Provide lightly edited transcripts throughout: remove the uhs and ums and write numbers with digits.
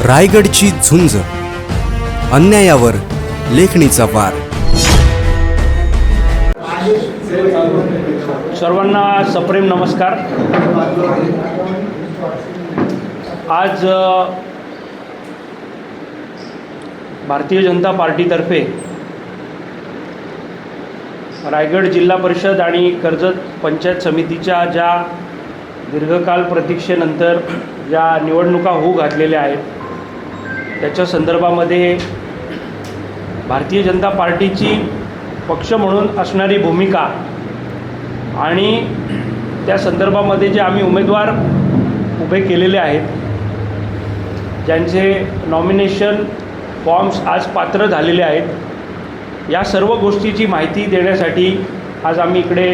रायगडची झुंज, अन्यायावर लेखणीचा वार. सर्वांना सप्रेम नमस्कार. आज भारतीय जनता पार्टीतर्फे रायगड जिल्हा परिषद आणि कर्जत पंचायत समितीच्या ज्या दीर्घकाल प्रतीक्षेनंतर ज्या निवडणुका होऊ घातलेल्या आहेत त्याच्या संदर्भामध्ये भारतीय जनता पार्टीची पक्ष म्हणून असणारी भूमिका आणि त्या संदर्भामध्ये जे आम्ही उमेदवार उभे केलेले आहेत, ज्यांचे नॉमिनेशन फॉर्म्स आज पात्र झालेले आहेत, या सर्व गोष्टीची माहिती देण्यासाठी आज आम्ही इकडे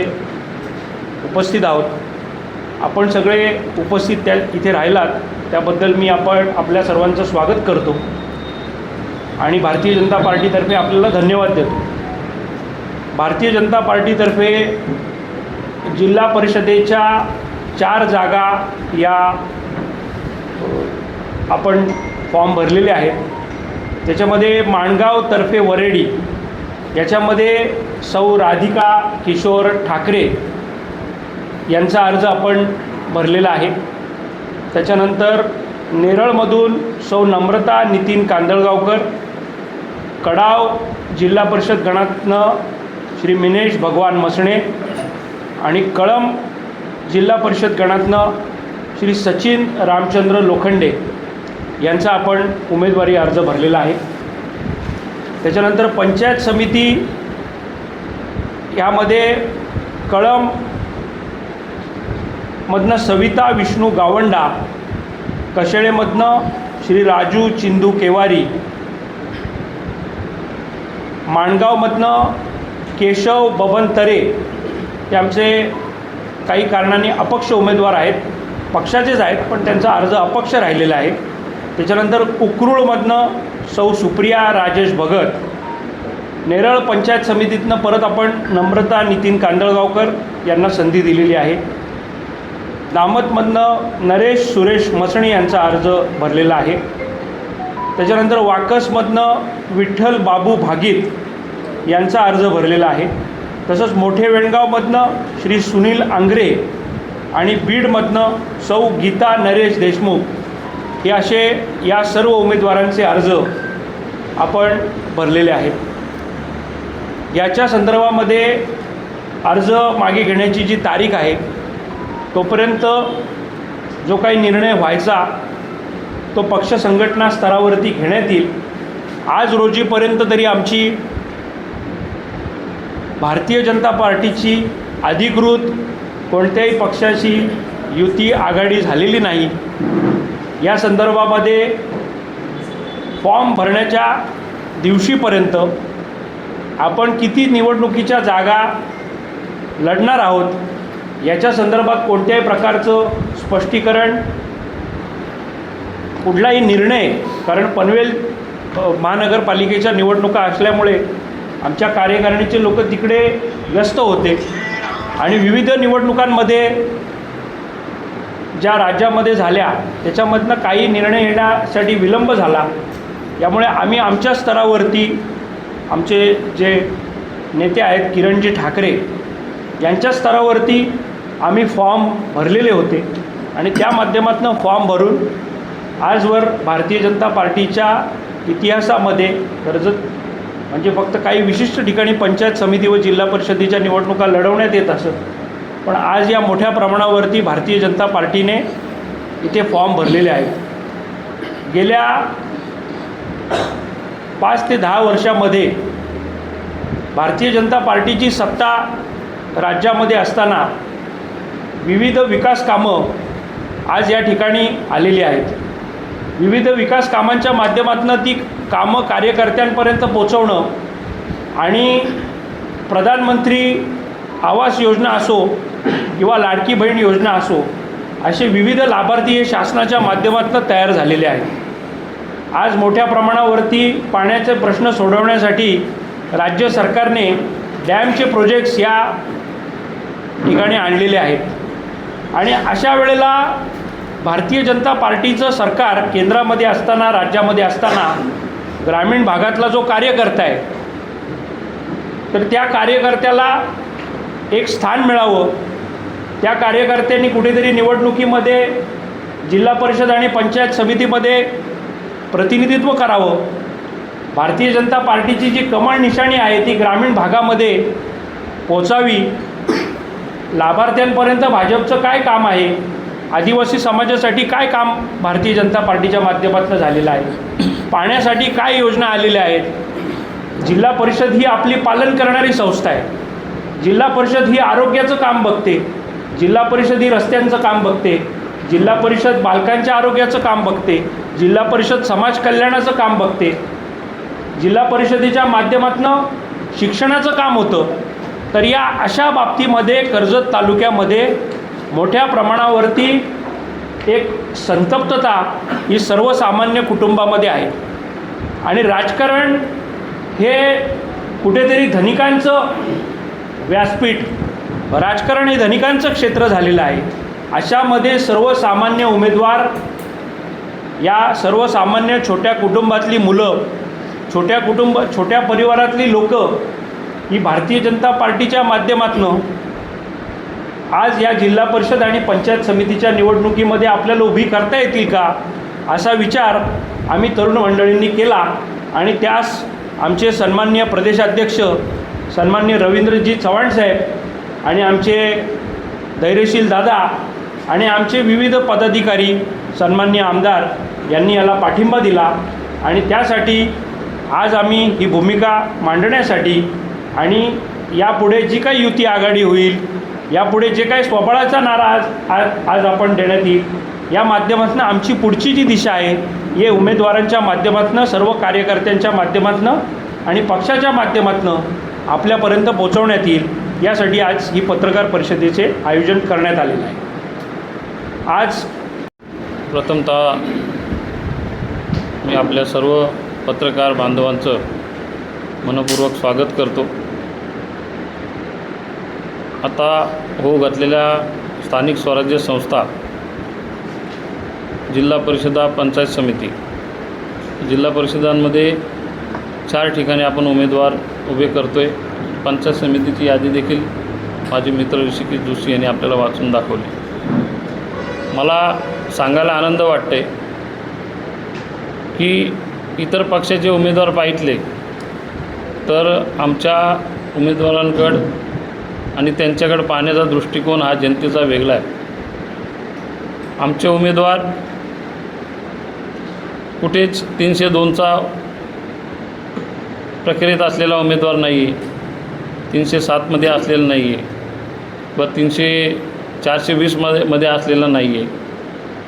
उपस्थित आहोत. आपण सगळे उपस्थित इथे राहिलात त्याबद्दल मी आपल्या सर्वांचं स्वागत करतो आणि भारतीय जनता पार्टीतर्फे आपल्याला धन्यवाद देतो. भारतीय जनता पार्टीतर्फे जिल्हा परिषदेच्या 4 जागा या आपण फॉर्म भरलेले आहेत. त्याच्यामध्ये माणगाव तर्फे वरेडी याच्यामध्ये सौ राधिका किशोर ठाकरे यांचा अर्ज आपण भरलेला आहे. त्याच्यानंतर नेरळमधून सौ नम्रता नितीन कांदळगावकर, कडाव जिल्हा परिषद गणातनं श्री मिनेश भगवान मसणे आणि कळंब जिल्हा परिषद गणातनं श्री सचिन रामचंद्र लोखंडे यांचा आपण उमेदवारी अर्ज भरलेला आहे. त्याच्यानंतर पंचायत समिती यामध्ये कळंब मधनं सविता विष्णू गावंडा, कशेळेमधनं श्री राजू चिंदू केवारी, माणगावमधनं केशव बबन तरे हे आमचे काही कारणांनी अपक्ष उमेदवार आहेत, पक्षाचेच आहेत पण त्यांचा अर्ज अपक्ष राहिलेला आहे. त्याच्यानंतर उकरूळमधनं सौ सुप्रिया राजेश भगत, नेरळ पंचायत समितीतनं परत आपण नम्रता नितीन कांदळगावकर यांना संधी दिलेली आहे. दामतमधनं नरेश सुरेश मसणी यांचा अर्ज भरलेला आहे. त्याच्यानंतर वाकसमधनं विठ्ठल बाबू भागीत यांचा अर्ज भरलेला आहे. तसंच मोठे वेणगावमधनं श्री सुनील आंग्रे आणि बीडमधनं सौ गीता नरेश देशमुख हे असे या सर्व उमेदवारांचे अर्ज आपण भरलेले आहेत. याच्या संदर्भामध्ये अर्ज मागे घेण्याची जी तारीख आहे तोपर्यंत जो काही निर्णय व्हायचा तो पक्ष संघटना स्तरावरती घेण्यात येईल. आज रोजीपर्यंत तरी आमची भारतीय जनता पार्टीची अधिकृत कोणत्याही पक्षाची युती आघाडी झालेली नाही. या संदर्भामध्ये फॉर्म भरण्याच्या दिवशीपर्यंत आपण किती निवडणुकीच्या जागा लढणार आहोत याच्या संदर्भात कोणत्याही प्रकारचं स्पष्टीकरण, कुठलाही निर्णय, कारण पनवेल महानगरपालिकेच्या निवडणुका असल्यामुळे आमच्या कार्यकारिणीचे लोक तिकडे व्यस्त होते आणि विविध निवडणुकांमध्ये ज्या राज्यामध्ये झाल्या त्याच्यामधनं काही निर्णय येण्यासाठी विलंब झाला. यामुळे आम्ही आमच्या स्तरावरती आमचे जे नेते आहेत किरणजी ठाकरे यांच्या स्तरावरती आम्ही फॉर्म भरलेले होते आणि त्या माध्यमातून फॉर्म भरून आजवर भारतीय जनता पार्टीच्या इतिहासामध्ये कर्जत म्हणजे फक्त काही विशिष्ट ठिकाणी पंचायत समिती व जिल्हा परिषदेच्या निवडणुका लढवण्यात येत असत, पण आज या मोठ्या प्रमाणावरती भारतीय जनता पार्टीने इथे फॉर्म भरलेले आहेत. गेल्या 5 ते 10 वर्षामध्ये भारतीय जनता पार्टीची सत्ता राज्यामध्ये असताना विविध विकास कामं आज या ठिकाणी आलेली आहेत. विविध विकास कामांच्या माध्यमातून ती कामं कार्यकर्त्यांपर्यंत पोचवणं आणि प्रधानमंत्री आवास योजना असो किंवा लाडकी बहीण योजना असो असे विविध लाभार्थी हे शासनाच्या माध्यमातून तयार झालेले आहेत. आज मोठ्या प्रमाणावरती पाण्याचे प्रश्न सोडवण्यासाठी राज्य सरकारने डॅमचे प्रोजेक्ट्स या ठिकाणी आणलेले आहेत आणि अशा वेळेला भारतीय जनता पार्टीचं सरकार केंद्रामध्ये असताना, राज्यामध्ये असताना ग्रामीण भागातला जो कार्यकर्ता आहे, तर त्या कार्यकर्त्याला एक स्थान मिळावं, त्या कार्यकर्त्यांनी कुठेतरी निवडणुकीमध्ये जिल्हा परिषद आणि पंचायत समितीमध्ये प्रतिनिधित्व करावं. भारतीय जनता पार्टीची जी कमळ निशाणी आहे ती ग्रामीण भागामध्ये पोचावी. लाभार्थ्यांपर्यंत भाजपचं काय काम आहे, आदिवासी समाजासाठी काय काम भारतीय जनता पार्टीच्या माध्यमातून झालेलं आहे, पाण्यासाठी काय योजना आलेल्या आहेत. जिल्हा परिषद ही आपली पालन करणारी संस्था आहे. जिल्हा परिषद ही आरोग्याचं काम बघते, जिल्हा परिषद ही रस्त्यांचं काम बघते, जिल्हा परिषद बालकांच्या आरोग्याचं काम बघते, जिल्हा परिषद समाज कल्याणाचं काम बघते, जिल्हा परिषदेच्या माध्यमातून शिक्षणाचं काम होतं. तर या अशा बाबतीमध्ये कर्जत तालुक्यामध्ये मोठ्या प्रमाणावरती एक संतप्तता ही सर्वसामान्य कुटुंबामध्ये आहे. आणि राजकारण हे कुठेतरी धनिकांचं व्यासपीठ, राजकारण हे धनिकांचं क्षेत्र झालेलं आहे. अशामध्ये सर्वसामान्य उमेदवार, या सर्वसामान्य छोट्या कुटुंबातली मुलं, छोट्या परिवारातली लोकं ही भारतीय जनता पार्टीच्या माध्यमातून आज या जिल्हा परिषद आणि पंचायत समितीच्या निवडणुकीमध्ये आपल्याला उभी करता येतील का, असा विचार आम्ही तरुण मंडळींनी केला. आणि त्यास आमचे सन्माननीय प्रदेशाध्यक्ष सन्माननीय रवींद्रजी चव्हाण साहेब आणि आमचे धैर्यशील दादा आणि आमचे विविध पदाधिकारी, सन्माननीय आमदार यांनी याला पाठिंबा दिला. आणि त्यासाठी आज आम्ही ही भूमिका मांडण्यासाठी आणि यापुढे जी काही युती आघाडी होईल, यापुढे जे काही स्वबळाचा नारा आज आपण देण्यात येईल, या माध्यमातून आमची पुढची जी दिशा आहे हे उमेदवारांच्या माध्यमातून, सर्व कार्यकर्त्यांच्या माध्यमातून आणि पक्षाच्या माध्यमातून आपल्यापर्यंत पोहोचवण्यात येईल, यासाठी आज ही पत्रकार परिषदेचे आयोजन करण्यात आलेलं आहे. आज प्रथमतः मी आपल्या सर्व पत्रकार बांधवांचं मनपूर्वक स्वागत करतो. आता होऊ घातलेल्या स्थानिक स्वराज्य संस्था, जिल्हा परिषदा, पंचायत समिती, जिल्हा परिषदांमध्ये 4 ठिकाणी आपण उमेदवार उभे करतो आहे. पंचायत समितीची यादी देखील माझे मित्र ऋषिकेश जोशी यांनी आपल्याला वाचून दाखवली. मला सांगायला आनंद वाटते की इतर पक्षाचे उमेदवार पाहितले तर आमच्या उमेदवारांकडं आणि त्यांच्याकडे पाहण्याचा दृष्टिकोन हा जनतेचा वेगळा आहे. आमचे उमेदवार कुठेच 302चा प्रक्रियेत असलेला उमेदवार नाही आहे, 307मध्ये असलेला नाही आहे, व 420 मध्ये असलेला नाही आहे.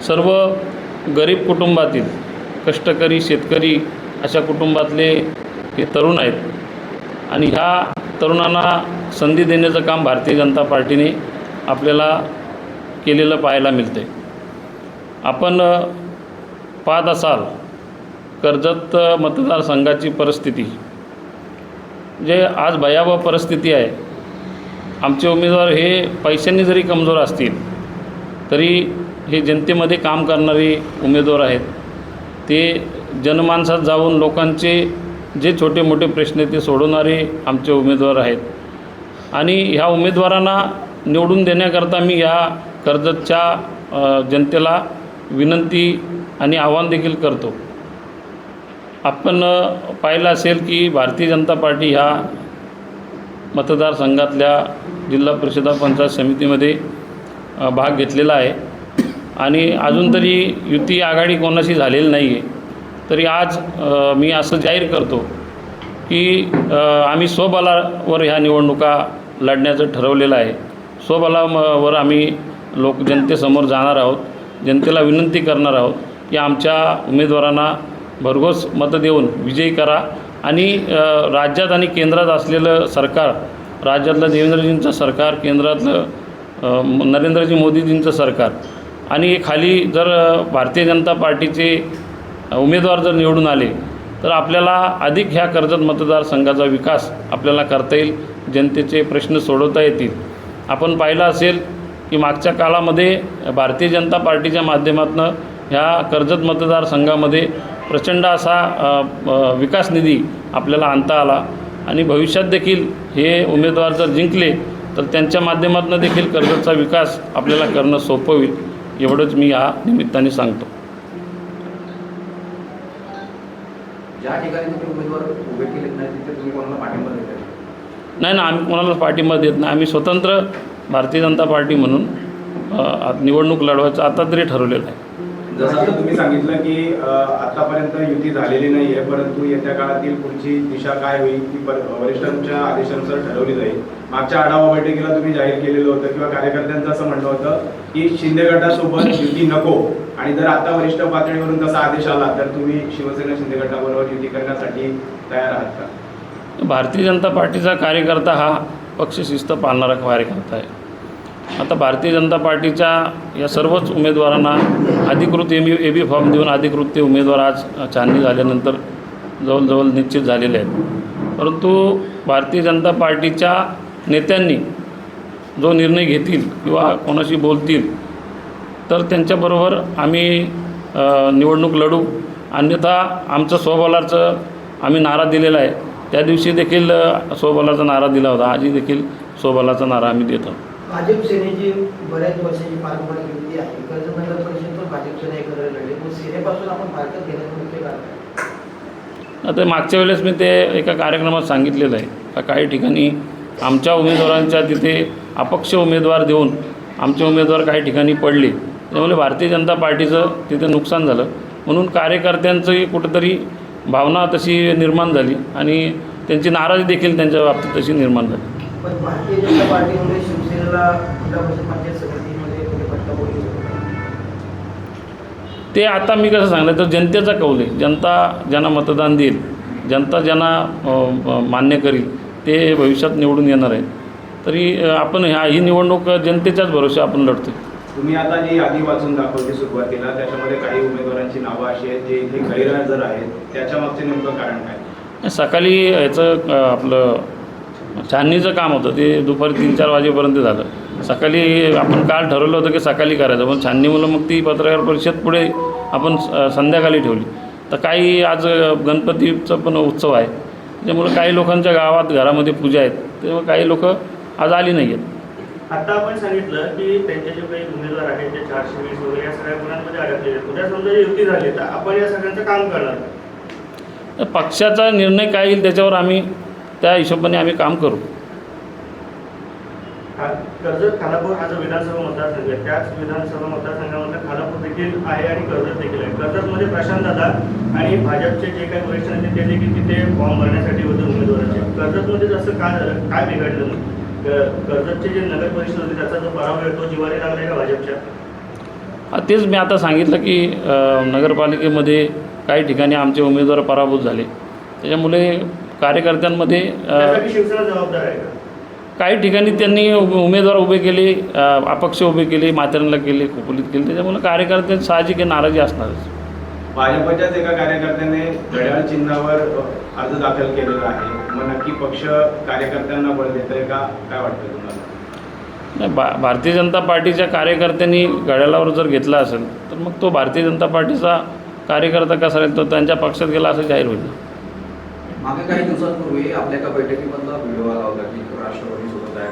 सर्व गरीब कुटुंबातील कष्टकरी शेतकरी अशा कुटुंबातले हे तरुण आहेत आणि ह्या तरुणांना संधी देण्याचं काम भारतीय जनता पार्टीने आपल्याला केलेलं पाहायला मिळते. आपण पाहत असाल कर्जत मतदारसंघाची परिस्थिती, जे आज भयावह परिस्थिती आहे. आमचे उमेदवार हे पैशांनी जरी कमजोर असतील तरी हे जनतेमध्ये काम करणारे उमेदवार आहेत. ते जनमानसात जाऊन लोकांचे जे छोटे मोठे प्रश्न ते सोडवणारे आमचे उमेदवार आहेत. आणि ह्या उमेदवारांना निवडून देण्याकरता मी ह्या कर्जतच्या जनतेला विनंती आणि आवाहन देखील करतो. आपण पाहिलं असेल की भारतीय जनता पार्टी ह्या मतदारसंघातल्या जिल्हा परिषदा पंचायत समितीमध्ये भाग घेतलेला आहे आणि अजून तरी युती आघाडी कोणाशी झालेली नाही आहे. तरी आज मी असं जाहीर करतो की आम्ही स्वबलावर ह्या निवडणुका लढण्याचं ठरवलेलं आहे. स्वबलावर आम्ही जनतेसमोर जाणार आहोत, जनतेला विनंती करणार आहोत की आमच्या उमेदवारांना भरघोस मतं देऊन विजयी करा आणि राज्यात आणि केंद्रात असलेलं सरकार, राज्यातलं देवेंद्रजींचं सरकार, केंद्रातलं नरेंद्रजी मोदीजींचं सरकार आणि खाली जर भारतीय जनता पार्टीचे उमेदवार जर निवडून आले तर आपल्याला अधिक ह्या कर्जत मतदारसंघाचा विकास आपल्याला करता येईल, जनतेचे प्रश्न सोडवता येतील. आपण पाहिलं असेल की मागच्या काळामध्ये भारतीय जनता पार्टीच्या माध्यमातून ह्या कर्जत मतदारसंघामध्ये प्रचंड असा विकास निधी आपल्याला आणता आला आणि भविष्यात देखील हे उमेदवार जर जिंकले तर त्यांच्या माध्यमातून देखील कर्जतचा विकास आपल्याला करणं सोपं होईल, एवढंच मी या निमित्ताने सांगतो. ज्या ठिकाणी तुम्ही उमेदवार उभे केलेत नाही तिथे तुम्ही कोणाला पाठिंबा देता? नाही, आम्ही कोणालाच पाठिंबा देत नाही. आम्ही स्वतंत्र भारतीय जनता पार्टी म्हणून निवडणूक लढवायचं आता तरी ठरवलेलं आहे. जसं आता तुम्ही सांगितलं की आतापर्यंत युती झालेली नाही आहे, परंतु येत्या काळातील पुढची दिशा काय होईल ती वरिष्ठांच्या आदेशानुसार ठरवली जाईल. मागच्या आढावा बैठकीला तुम्ही जाहीर केलेलं होतं किंवा कार्यकर्त्यांचं असं म्हणणं होतं की शिंदे गटासोबत युती नको, आणि जर आता वरिष्ठ पातळीवरून तसा आदेश आला तर तुम्ही शिवसेना शिंदे गटाबरोबर युती करण्यासाठी तयार आहात का? भारतीय जनता पार्टीचा कार्यकर्ता हा पक्षशिस्त पाळणारा कार्यकर्ता आहे. आता भारतीय जनता पार्टीच्या या सर्वच उमेदवारांना अधिकृत ए बी फॉर्म देऊन अधिकृत ते उमेदवार आज छाननी झाल्यानंतर जवळजवळ निश्चित झालेले आहेत. परंतु भारतीय जनता पार्टीच्या नेत्यांनी जो निर्णय घेतील किंवा कोणाशी बोलतील तर त्यांच्याबरोबर आम्ही निवडणूक लढू. अन्यथा आमचं स्वबलाचं आम्ही नारा दिलेला आहे. त्या दिवशी देखील स्वबलाचा नारा दिला होता, आजही देखील स्वबलाचा नारा आम्ही देतो. भाजप सेनेची बऱ्याच वर्षाची पारंपरिक युती आहे. कर्जत नगर परिषद पण भाजप सेना एकत्र लढली, पण सेनेपासून आपण फारकत घेण्याचं मुख्य कारण? आता मागच्या वेळेस मी ते एका कार्यक्रमात सांगितलेलं आहे का काही ठिकाणी आमच्या उमेदवारांच्या तिथे अपक्ष उमेदवार देऊन आमचे उमेदवार काही ठिकाणी पडले, त्यामुळे भारतीय जनता पार्टीचं तिथे नुकसान झालं. म्हणून कार्यकर्त्यांचंही कुठंतरी भावना तशी निर्माण झाली आणि त्यांची नाराजी देखील त्यांच्या बाबतीत तशी निर्माण झाली. पण भारतीय जनता पार्टीमुळे शिवसेनेला जिल्हा परिषद पंचायत समितीमध्ये कुठे फटका बसू शकतो? ते आता मी कसं सांगलं तर जनतेचा कौल आहे. जनता ज्यांना मतदान देईल, जनता ज्यांना मान्य करील ते भविष्यात निवडून येणार आहेत. तरी आपण ही निवडणूक जनतेच्याच भरोसे आपण लढतो. तुम्ही आता जी यादी वाचून दाखवली सुरुवातीला, त्याच्यामध्ये काही उमेदवारांची नावं अशी आहेत जे इथे गैरहजर आहेत, त्याच्या मागचे नेमकं कारण काय? सकाळी याचं आपलं छाननीचं काम होतं ते दुपारी 3-4 वाजेपर्यंत झालं. सकाळी आपण काल ठरवलं होतं की सकाळी करायचं, पण छाननीमुळं मग ती पत्रकार परिषद पुढे आपण संध्याकाळी ठेवली. तर काही आज गणपतीचं पण उत्सव आहे, त्यामुळं काही लोकांच्या गावात घरामध्ये पूजा आहेत, तेव्हा काही लोक आज आली नाही आहेत. आता आपण सांगितलं की त्यांचे जे काही उमेदवार आहेत ते 420 वगैरे या सगळ्या गुणांमध्ये अडकलेले आहेत. उद्या समजा युती झाली तर आपण या सगळ्यांचं काम करणार? पक्षाचा निर्णय काय येईल त्याच्यावर आम्ही त्या हिशोबाने आम्ही काम करू. कर्जत खालापूर हा जो विधानसभा मतदारसंघ आहे त्याच विधानसभा मतदारसंघामध्ये खालापूर देखील आहे आणि कर्जत देखील आहे. कर्जतमध्ये प्रशांत दादा आणि भाजपचे जे काही वरिष्ठ नेते ते देखील तिथे फॉर्म भरण्यासाठी होते उमेदवाराचे. कर्जतमध्ये जसं काय झालं, काय बिघडलं? कर्जतचे जे नगर परिषद होते त्याचा जो पराभव आहे तो जिवारी लागला का भाजपच्या? तेच मी आता सांगितलं की नगरपालिकेमध्ये काही ठिकाणी आमचे उमेदवार पराभूत झाले, त्याच्यामुळे कार्यकर्त्यांमध्ये त्यासाठी शिवसेना जबाबदार आहे का? काही ठिकाणी त्यांनी उमेदवार उभे केले, अपक्ष उभे केले, माथेरानला केले, खोपोलीत केले, त्याच्यामुळे कार्यकर्त्यांची साहजिक नाराजी असणारच. भाजपच्याच एका कार्यकर्त्याने घड्याळ चिन्हावर अर्ज दाखल केलेला आहे. मग नक्की पक्ष कार्यकर्त्यांना बळ देत आहे का, काय वाटतं तुम्हाला? नाही, भारतीय जनता पार्टीच्या कार्यकर्त्यांनी घड्याळावर जर घेतला असेल तर मग तो भारतीय जनता पार्टीचा कार्यकर्ता कसा राहील, तो त्यांच्या पक्षात गेला असं जाहीर होईल. मागे काही दिवसांपूर्वी आपल्या एका बैठकीमधला व्हिडिओ आला होता की राष्ट्रवादी सोबत आहे,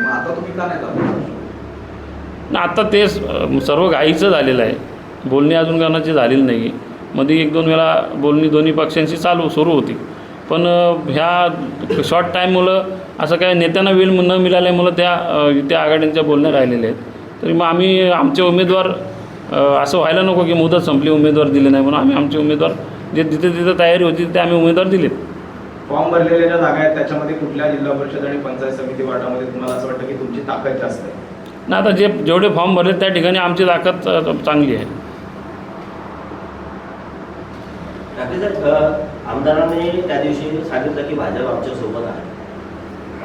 मग आता तुम्ही का नाही जात? आता ते सर्व घाईचं झालेलं आहे, बोलणी अजून कोणाची झालेली नाही आहे. मध्ये 1-2 वेळा बोलणी दोन्ही पक्षांशी सुरू होती, पण ह्या शॉर्ट टाईममुळं असं काय नेत्यांना वेळ न मिळाल्यामुळं त्या आघाड्यांच्या बोलण्या राहिलेल्या आहेत. तरी मग आम्ही आमचे उमेदवार असं व्हायला नको की मुदत संपली उमेदवार दिले नाही, म्हणून आम्ही आमचे उमेदवार जे जिथे तयारी होती ते आम्ही उमेदवार दिलेत. फॉर्म भरलेल्या ज्या जागा आहेत त्याच्यामध्ये कुठल्या जिल्हा परिषद आणि पंचायत समिती वार्डामध्ये तुम्हाला असं वाटतं की तुमची ताकद जास्त आहे? ना आता जेवढे फॉर्म भरले त्या ठिकाणी आमची ताकद चांगली आहे. आमदारांनी त्या दिवशी सांगितलं की भाजप आमच्या सोबत आहे.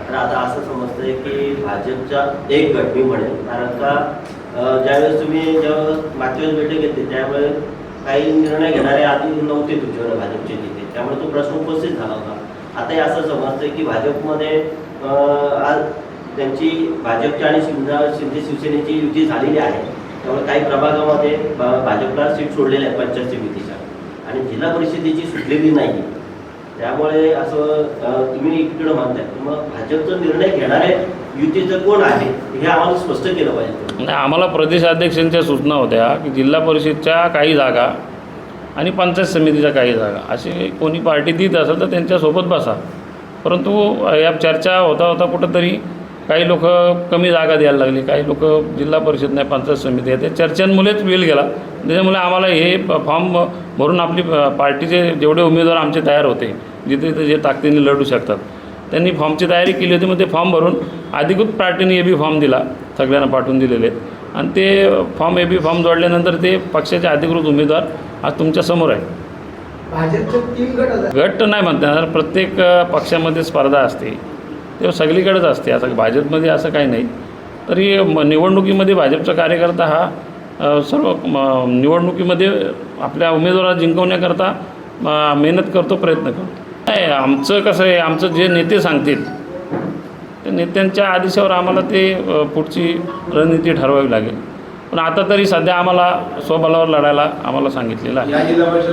तर आता असं समजतंय की भाजपच्या एक गट मी म्हणेन, कारण का ज्यावेळेस तुम्ही जेव्हा मागच्या वेळेस बैठक घेतली त्यावेळेस काही निर्णय घेणारे आधी नव्हते तुमच्याकडे भाजपचे नेते, त्यामुळे तो प्रश्न उपस्थित झाला होता. आताही असं समजतंय की भाजपमध्ये आज त्यांची भाजपच्या आणि शिंदे शिवसेनेची युती झालेली आहे. त्यामुळे काही प्रभागामध्ये भाजपला सीट सोडलेल्या आहेत पंचायत समितीच्या, आणि जिल्हा परिषदेची सुटलेली नाही. त्यामुळे असं तुम्ही इकडं म्हणताय, मग भाजपचा निर्णय घेणारे युतीचं कोण आहे हे आम्हाला स्पष्ट केलं पाहिजे. नाही, आम्हाला प्रदेशाध्यक्षांच्या सूचना होत्या की जिल्हा परिषदच्या काही जागा आणि पंचायत समितीच्या काही जागा अशी कोणी पार्टी देत असेल तर त्यांच्यासोबत बसा. परंतु या चर्चा होता होता कुठंतरी काही लोक कमी जागा द्यायला लागली, काही लोक जिल्हा परिषद नाही पंचायत समिती आहे, त्या चर्चांमुळेच वेळ गेला. त्याच्यामुळे आम्हाला हे फॉर्म भरून आपली पार्टीचे जेवढे उमेदवार आमचे तयार होते, जिथे तिथे जे ताकदीने लढू शकतात, त्यांनी फॉर्मची तयारी केली होती. मग ते फॉर्म भरून अधिकृत पार्टीने AB फॉर्म दिला, सगळ्यांना पाठवून दिलेले आहेत, आणि ते फॉर्म AB फॉर्म जोडल्यानंतर ते पक्षाचे अधिकृत उमेदवार आज तुमच्या समोर आहे. भाजपचे 3 गट आहेत. गट नाही म्हणता येणार, प्रत्येक पक्षामध्ये स्पर्धा असते, तेव्हा सगळीकडेच असते. असं भाजपमध्ये असं काही नाही. तरी निवडणुकीमध्ये भाजपचा कार्यकर्ता हा सर्व निवडणुकीमध्ये आपल्या उमेदवाराला जिंकवण्याकरता मेहनत करतो, प्रयत्न करतो. नाही, आमचं कसं आहे, आमचं जे नेते सांगतील त्या नेत्यांच्या आदेशावर आम्हाला ते पुढची रणनीती ठरवावी लागेल. पण आता तरी सध्या आम्हाला स्वबळावर लढायला आम्हाला सांगितलेलं आहे. या जिल्हा परिषद